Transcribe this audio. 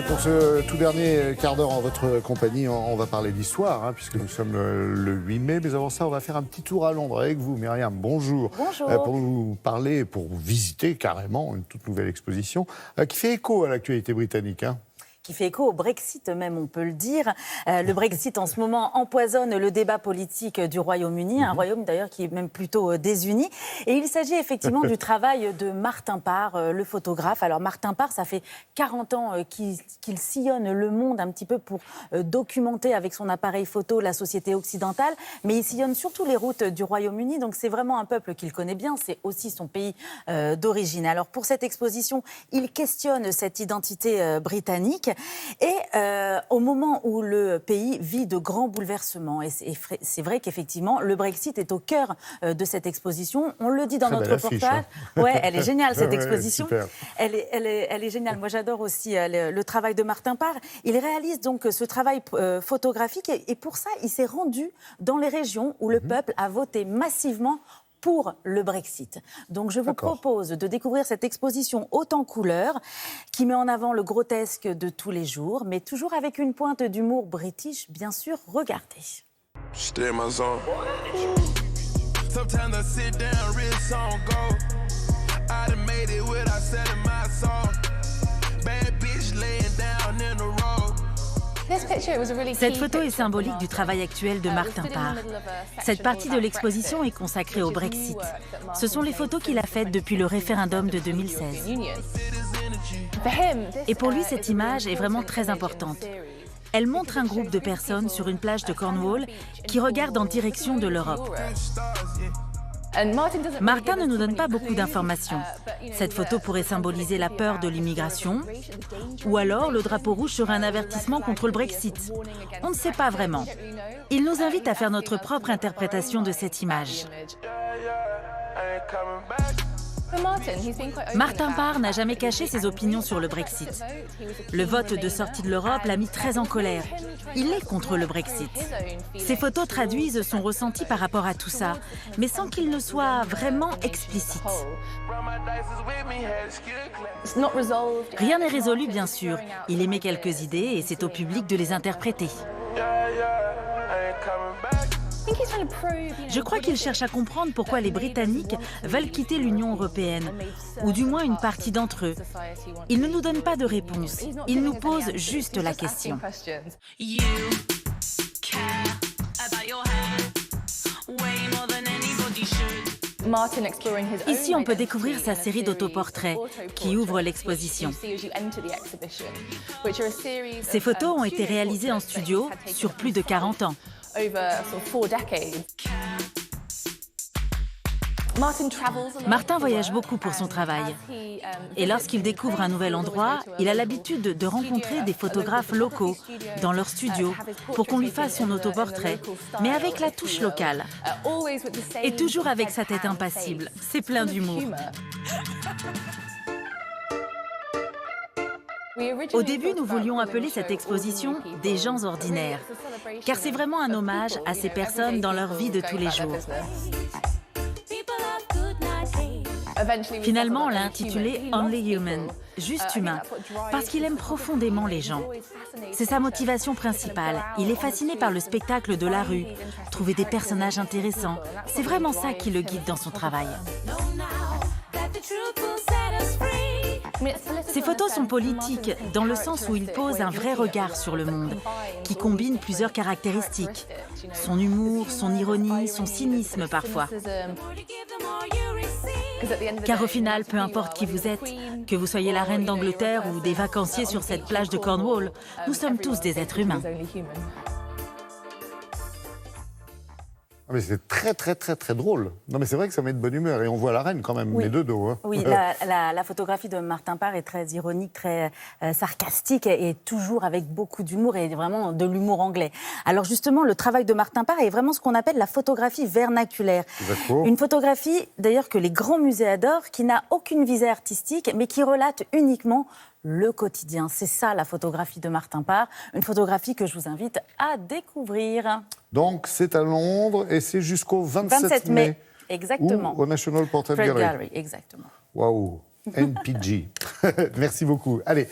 Et pour ce tout dernier quart d'heure en votre compagnie, on va parler d'histoire, hein, puisque nous sommes le 8 mai. Mais avant ça, on va faire un petit tour à Londres avec vous, Myriam. Bonjour. Bonjour. Pour vous parler, pour vous visiter carrément une toute nouvelle exposition qui fait écho à l'actualité britannique. Hein. Qui fait écho au Brexit même, on peut le dire. Le Brexit, en ce moment, empoisonne le débat politique du Royaume-Uni, un royaume d'ailleurs qui est même plutôt désuni. Et il s'agit effectivement du travail de Martin Parr, le photographe. Alors Martin Parr, ça fait 40 ans qu'il sillonne le monde un petit peu pour documenter avec son appareil photo la société occidentale, mais il sillonne surtout les routes du Royaume-Uni, donc c'est vraiment un peuple qu'il connaît bien, c'est aussi son pays d'origine. Alors pour cette exposition, il questionne cette identité britannique. Et au moment où le pays vit de grands bouleversements, et c'est vrai qu'effectivement, le Brexit est au cœur de cette exposition. On le dit dans notre reportage. Ouais, elle est géniale, cette exposition. Elle est géniale. Moi, j'adore aussi le travail de Martin Parr. Il réalise donc ce travail photographique et pour ça, il s'est rendu dans les régions où le peuple a voté massivement pour le Brexit. Donc je vous propose de découvrir cette exposition haute en couleurs qui met en avant le grotesque de tous les jours, mais toujours avec une pointe d'humour british, bien sûr. Regardez. Cette photo est symbolique du travail actuel de Martin Parr. Cette partie de l'exposition est consacrée au Brexit. Ce sont les photos qu'il a faites depuis le référendum de 2016. Et pour lui, cette image est vraiment très importante. Elle montre un groupe de personnes sur une plage de Cornwall qui regardent en direction de l'Europe. Martin ne nous donne pas beaucoup d'informations. Cette photo pourrait symboliser la peur de l'immigration ou alors le drapeau rouge serait un avertissement contre le Brexit. On ne sait pas vraiment. Il nous invite à faire notre propre interprétation de cette image. Martin Parr n'a jamais caché ses opinions sur le Brexit. Le vote de sortie de l'Europe l'a mis très en colère. Il est contre le Brexit. Ses photos traduisent son ressenti par rapport à tout ça, mais sans qu'il ne soit vraiment explicite. Rien n'est résolu, bien sûr. Il émet quelques idées et c'est au public de les interpréter. Je crois qu'il cherche à comprendre pourquoi les Britanniques veulent quitter l'Union européenne, ou du moins une partie d'entre eux. Il ne nous donne pas de réponse, il nous pose juste la question. Ici, on peut découvrir sa série d'autoportraits qui ouvre l'exposition. Ces photos ont été réalisées en studio sur plus de 40 ans. Martin voyage beaucoup pour son travail. Et lorsqu'il découvre un nouvel endroit, il a l'habitude de rencontrer des photographes locaux dans leur studio pour qu'on lui fasse son autoportrait, mais avec la touche locale. Et toujours avec sa tête impassible. C'est plein d'humour. Au début, nous voulions appeler cette exposition « Des gens ordinaires », car c'est vraiment un hommage à ces personnes dans leur vie de tous les jours. Finalement, on l'a intitulé « Only Human », juste humain, parce qu'il aime profondément les gens. C'est sa motivation principale. Il est fasciné par le spectacle de la rue, trouver des personnages intéressants. C'est vraiment ça qui le guide dans son travail. Ces photos sont politiques, dans le sens où il pose un vrai regard sur le monde, qui combine plusieurs caractéristiques. Son humour, son ironie, son cynisme parfois. Car au final, peu importe qui vous êtes, que vous soyez la reine d'Angleterre ou des vacanciers sur cette plage de Cornwall, nous sommes tous des êtres humains. Mais c'est très, très, très, très drôle. Non, mais c'est vrai que ça met de bonne humeur. Et on voit la reine quand même, les deux dos. Hein. Oui, la photographie de Martin Parr est très ironique, très sarcastique et toujours avec beaucoup d'humour et vraiment de l'humour anglais. Alors justement, le travail de Martin Parr est vraiment ce qu'on appelle la photographie vernaculaire. Une photographie, d'ailleurs, que les grands musées adorent, qui n'a aucune visée artistique, mais qui relate uniquement le quotidien. C'est ça la photographie de Martin Parr, une photographie que je vous invite à découvrir. Donc c'est à Londres et c'est jusqu'au 27 mai. Exactement. Au National Portrait Gallery. Exactement. Waouh, NPG. Merci beaucoup. Allez,